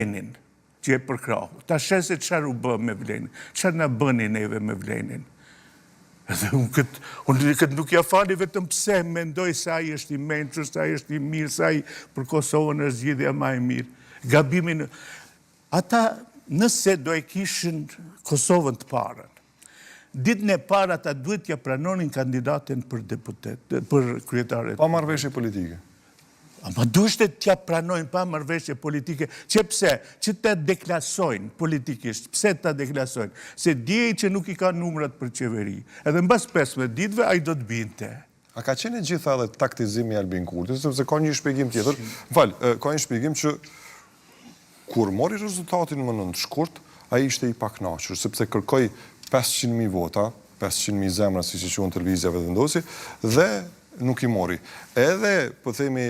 Vlenin, që e përkrahu. Ta shese qërë u bë me Vlenin, qërë në bëni neve me Vlenin. Edhe unë këtë nuk ja fali vetëm pse mendoj se ai është i mençur, se ai është i mirë, se ai për Kosovën është zgjidhja më e mirë. Gabimin, ata nëse do e kishin Kosovën të parën, ditën e parë ata duhet t'ja pranonin kandidatin për deputet, për kryetaret. Pa marrëveshje politike. Ma dushte t'ja pranojnë pa marrëveshje politike, që pse? Që ta deklasojnë politikisht. Pse ta deklasojnë? Se djej që nuk i ka numrat për qeveri. Edhe mbas 15 ditëve ai do të binte. A ka qenë gjitha edhe taktizimi i Albin Kurtit, sepse ka një shpjegim tjetër. Ka një shpjegim që kur mori rezultatin më në shkurt, ai ishte i pakënaqur, sepse kërkoi 500.000 vota, 500.000 zemra, si që quhen televizjave vendosi, dhe nuk i mori. Edhe, po themi,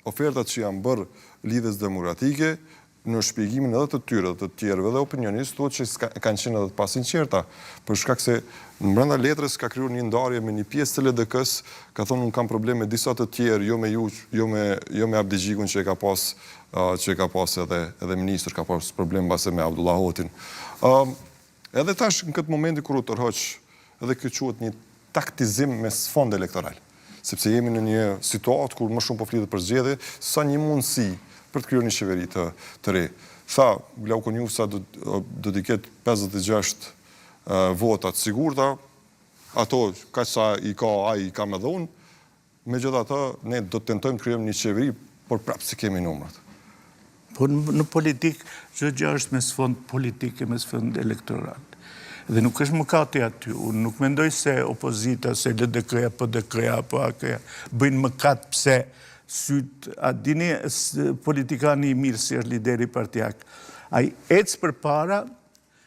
ofertat që janë bërë lidhjes demokratike, në shpjegimin edhe të tyre, të tjerëve dhe opinionistë, thuhet që kanë qenë edhe të pasinqerta, për shkak se në brenda letrës ka krijuar një ndarje me një pjesë të LDK-s, ka thonë unë kam probleme me disa të tjerë, jo me ju, jo me Abdigjikun që e ka pas edhe ministër, ka pas problem base me Abdullah Hotin. Edhe tash në këtë momenti kur u tërhoq, edhe kjo quhet një taktizim me sfond elektoral, sepse jemi në një situatë kur më shumë po flitet për zgjedhje, sa një mundësi për të krijuar një qeveri të re. Tha Glauku Njusa do t'i ketë 56 vota të sigurta, ato kaq sa i ka ai i kam edhe unë, megjithatë ne do të tentojmë të krijojmë një qeveri, por prapë si kemi numrat. Po në politik, çdo gjë është me sfond politike, me sfond elektoral. Dhe nuk është mëkati aty. Unë nuk mendoj se opozita, se LDK-ja, PDK-ja, apo AK-ja, bëjnë mëkat pse sytë, a dini politikani i mirë si është lideri partijak. Ai ecë për para,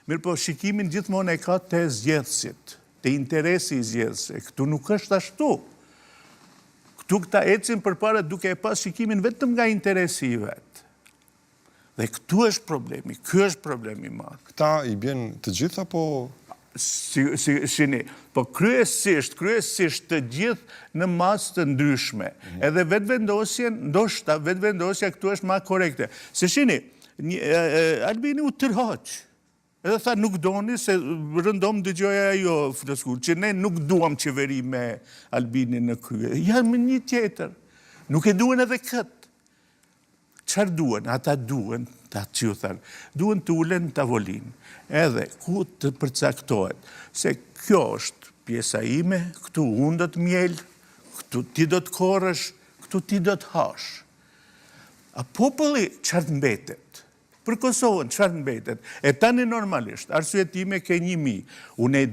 mirë po shikimin gjithmonë e ka të zgjedhësit, të interesi i zgjedhësit. Këtu nuk është ashtu. Këtu këta ecin për para duke e pas shikimin vetëm nga interesi i vetë. Dhe këtu është problemi, ky është problemi madh. Këta i bjen të gjitha, po... Shini, po kryesisht të gjithë në masë të ndryshme. Edhe ndoshta vetëvendosja këtu është ma korekte. Se shini, Albini u tërhoq. Edhe tha nuk doni, se rëndom dëgjoja ajo floskull, që ne nuk duam qeveri me Albinin në krye. Jam një tjetër. Nuk e duen edhe këtë. Qërë duen? Ata duen, duen të ulen në tavolinë, edhe ku të përcaktohet, se kjo është pjesa ime, këtu unë do të mjel, këtu ti do të korrësh, këtu ti do të hash. A populli qërë mbetet? Për Kosovën qërë mbetet? E tani normalisht, arsye time ke 1.000, unë